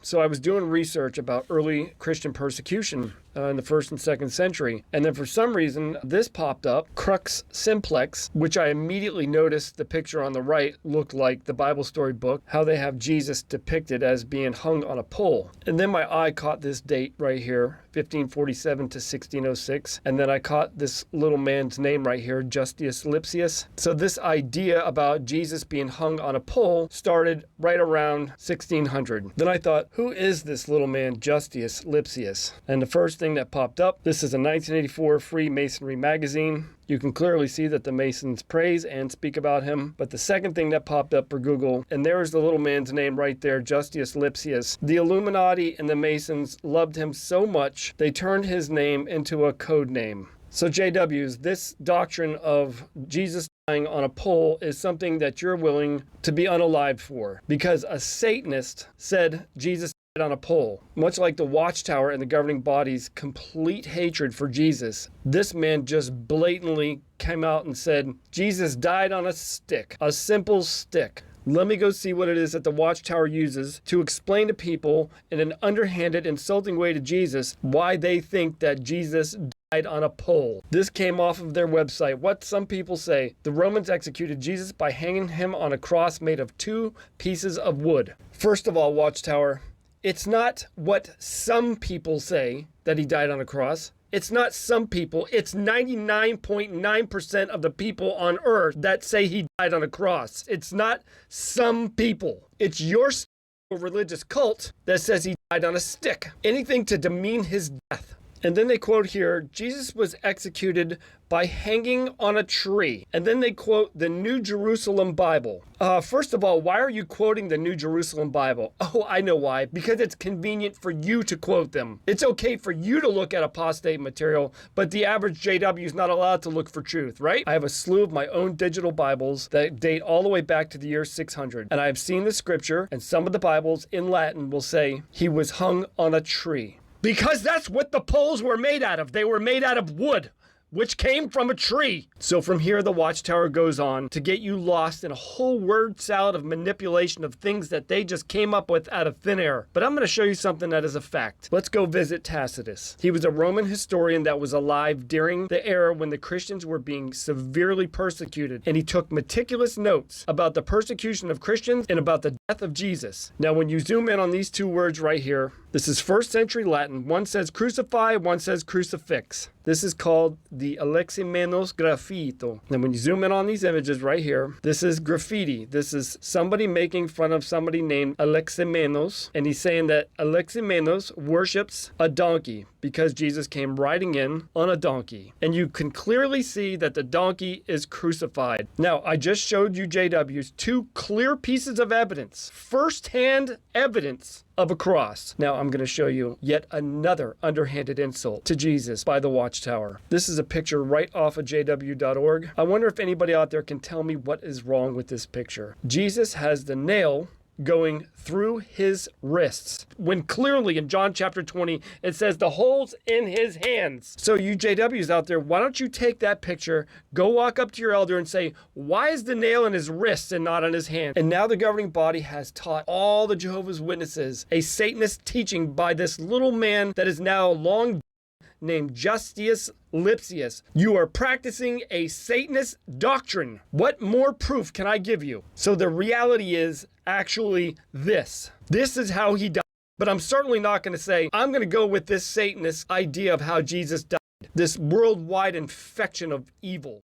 So I was doing research about early Christian persecution in the 1st and 2nd century. And then for some reason, this popped up, Crux Simplex, which I immediately noticed the picture on the right looked like the Bible story book, how they have Jesus depicted as being hung on a pole. And then my eye caught this date right here, 1547 to 1606. And then I caught this little man's name right here, Justus Lipsius. So this idea about Jesus being hung on a pole started right around 1600. Then I thought, who is this little man, Justus Lipsius? And the first thing that popped up, this is a 1984 Freemasonry magazine. You can clearly see that the Masons praise and speak about him. But the second thing that popped up for Google, and there's the little man's name right there, Justus Lipsius. The Illuminati and the Masons loved him so much, they turned his name into a code name. So JWs, this doctrine of Jesus dying on a pole is something that you're willing to be unalived for, because a Satanist said Jesus died on a pole. Much like the Watchtower and the governing body's complete hatred for Jesus, this man just blatantly came out and said, Jesus died on a stick, a simple stick. Let me go see what it is that the Watchtower uses to explain to people in an underhanded, insulting way to Jesus why they think that Jesus died on a pole. This came off of their website. What some people say, the Romans executed Jesus by hanging him on a cross made of 2 pieces of wood. First of all, Watchtower, it's not what some people say that he died on a cross. It's not some people. It's 99.9% of the people on earth that say he died on a cross. It's not some people. It's your religious cult that says he died on a stick. Anything to demean his death. And then they quote here, Jesus was executed by hanging on a tree. And then they quote the New Jerusalem Bible. First of all, why are you quoting the New Jerusalem Bible? Oh, I know why. Because it's convenient for you to quote them. It's okay for you to look at apostate material, but the average JW is not allowed to look for truth, right? I have a slew of my own digital Bibles that date all the way back to the year 600. And I've seen the scripture, and some of the Bibles in Latin will say he was hung on a tree. Because that's what the poles were made out of. They were made out of wood, which came from a tree. So from here, the Watchtower goes on to get you lost in a whole word salad of manipulation of things that they just came up with out of thin air. But I'm going to show you something that is a fact. Let's go visit Tacitus. He was a Roman historian that was alive during the era when the Christians were being severely persecuted. And he took meticulous notes about the persecution of Christians and about the death of Jesus. Now, when you zoom in on these 2 words right here, this is 1st century Latin. One says crucify, one says crucifix. This is called the Aleximenos graffito. And when you zoom in on these images right here, this is graffiti. This is somebody making fun of somebody named Aleximenos. And he's saying that Aleximenos worships a donkey because Jesus came riding in on a donkey. And you can clearly see that the donkey is crucified. Now, I just showed you JWs 2 clear pieces of evidence, first-hand evidence of a cross. Now I'm going to show you yet another underhanded insult to Jesus by the Watchtower. This is a picture right off of jw.org. I wonder if anybody out there can tell me what is wrong with this picture. Jesus has the nail going through his wrists, when clearly in John chapter 20 it says the holes in his hands. So you JWs out there, why don't you take that picture, go walk up to your elder and say, why is the nail in his wrists and not on his hand? And now the governing body has taught all the Jehovah's Witnesses a Satanist teaching by this little man that is now long named Justus Lipsius. You are practicing a Satanist doctrine. What more proof can I give you? So the reality is actually this. This is how he died. But I'm certainly not going to say, I'm going to go with this Satanist idea of how Jesus died. This worldwide infection of evil.